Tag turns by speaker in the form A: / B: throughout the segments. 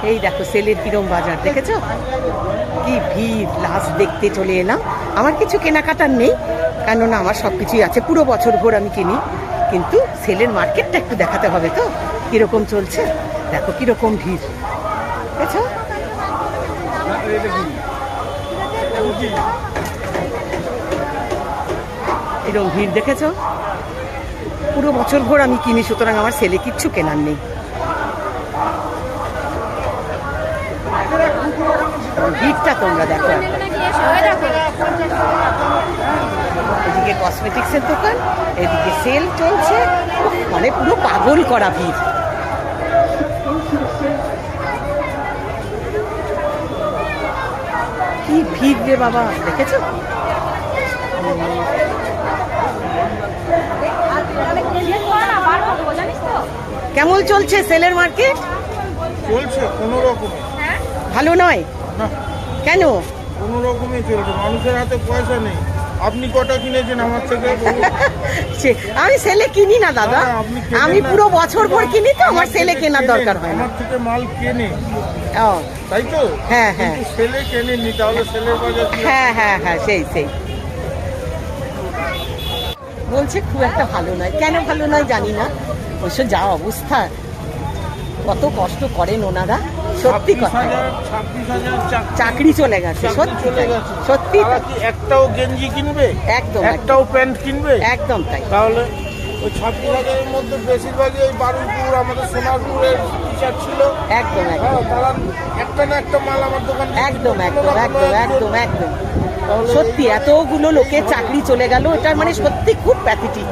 A: এই দেখো সেলের কিরম বাজার, দেখেছো কি ভিড়। লাস্ট দেখতে চলে এলাম। আমার কিছু কেনাকাটার নেই, কেননা আমার সব কিছুই আছে, পুরো বছর ভোর আমি কিনি, কিন্তু সেলের মার্কেটটা একটু দেখাতে হবে তো কিরকম চলছে। দেখো কিরকম ভিড়, দেখেছো কিরকম ভিড়, দেখেছো। পুরো বছর ভোর আমি কিনি, সুতরাং আমার সেলে কিচ্ছু কেনার নেই। ভিড়টা তোমরা দেখো। এদিকে কসমেটিক্সের দোকান, এদিকে সেল চলছে, মানে পুরো পাগল করা ভিড়। কি ভিড় রে বাবা, দেখেছো। কেমন চলছে সেলের মার্কেট?
B: চলছে কোনো রকম,
A: ভালো নয় কেন?
B: কোনো রকমই চলছে, মানুষের হাতে পয়সা নেই। আপনি কটা কিনেছেন আমার থেকে?
A: আমি সেলে কিনি না দাদা, আমি পুরো বছর ভর কিনি, তো আমার সেলে কেনার দরকার হয় না।
B: আমার থেকে মাল কেনে,
A: ও
B: তাই তো?
A: হ্যাঁ হ্যাঁ,
B: সেলে কেনেননি, তাহলে সেলের বাজার
A: হ্যাঁ হ্যাঁ হ্যাঁ, সেই সেই বলছে খুব একটা ভালো নয়। কেন ভালো নয় জানি না, অবশ্য যা অবস্থা, কত কষ্ট করেন ওনারা, সত্যি কথা।
B: 26,000
A: চাকরি চলে গেছে, সত্যি
B: চলে গেছে।
A: সত্যি।
B: একটাও গেঞ্জি কিনবে?
A: একদম
B: একটাও প্যান্ট কিনবে?
A: একদম তাই।
B: তাহলে ওই 26,000-এর মধ্যে বেশিরভাগই ওই বারুইপুর, আমাদের সোনারপুরের টিচার ছিল।
A: একদম একদম,
B: তারা একটা না একটা মাল আমার দোকান
A: একদম একদম একদম একদম একদম সত্যি। এতগুলো লোকের চাকরি চলে গেল, এটা মানে সত্যি খুব প্যাথেটিক।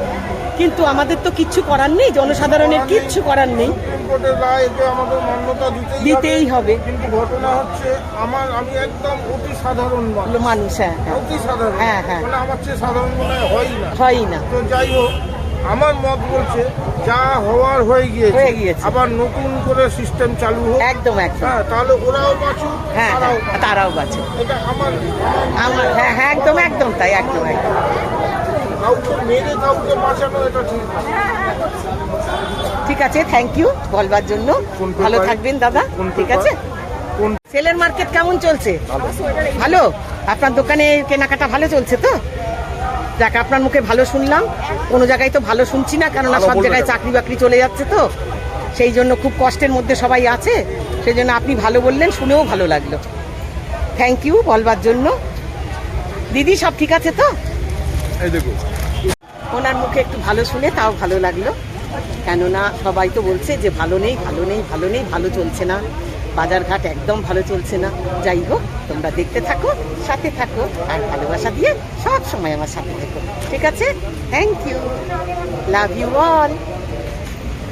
A: কিন্তু আমাদের তো কিচ্ছু করার নেই, জনসাধারণের কিচ্ছু করার নেই,
B: কোর্টের রায় এতে আমাদের মান্যতা
A: দিতেই হবে।
B: কিন্তু ঘটনা হচ্ছে, আমি একদম অতি সাধারণ
A: মানুষ। হ্যাঁ
B: অতি সাধারণ,
A: হ্যাঁ হ্যাঁ,
B: মানে আমার চেয়ে সাধারণ মনে হয় না,
A: হয় না।
B: তো যাই হোক, আমার মত বলছে যা হওয়ার হয়ে গিয়েছে, আবার নতুন করে সিস্টেম চালু হোক।
A: একদম একদম,
B: তাহলে ওরাও বাঁচুক,
A: হ্যাঁ তারাও বাঁচুক।
B: এটা আমার
A: হ্যাঁ হ্যাঁ, একদম একদম তাই, একদম একদম।
B: কাউকে মেরে কাউকে বাঁচানো এটা ঠিক না।
A: ঠিক আছে, থ্যাংক ইউ বলবার জন্য। ভালো থাকবেন দাদা, ঠিক আছে। সেলের মার্কেট কেমন চলছে? ভালো। আপনার দোকানে কেনাকাটা ভালো চলছে তো? যাক, আপনার মুখে ভালো শুনলাম। কোনো জায়গায় তো ভালো শুনছি না, কেননা সব জায়গায় চাকরি বাকরি চলে যাচ্ছে, তো সেই জন্য খুব কষ্টের মধ্যে সবাই আছে। সেই জন্য আপনি ভালো বললেন, শুনেও ভালো লাগলো। থ্যাংক ইউ বলবার জন্য। দিদি সব ঠিক আছে তো?
B: এই দেখো,
A: ওনার মুখে একটু ভালো শুনে তাও ভালো লাগলো, কেননা সবাই তো বলছে যে ভালো নেই ভালো নেই ভালো নেই, ভালো চলছে না, বাজারঘাট একদম ভালো চলছে না। যাই হোক, তোমরা দেখতে থাকো, সাথে থাকো, আর ভালোবাসা দিয়ে সব সময় আমার সাথে থেকো, ঠিক আছে? Thank you, love you all.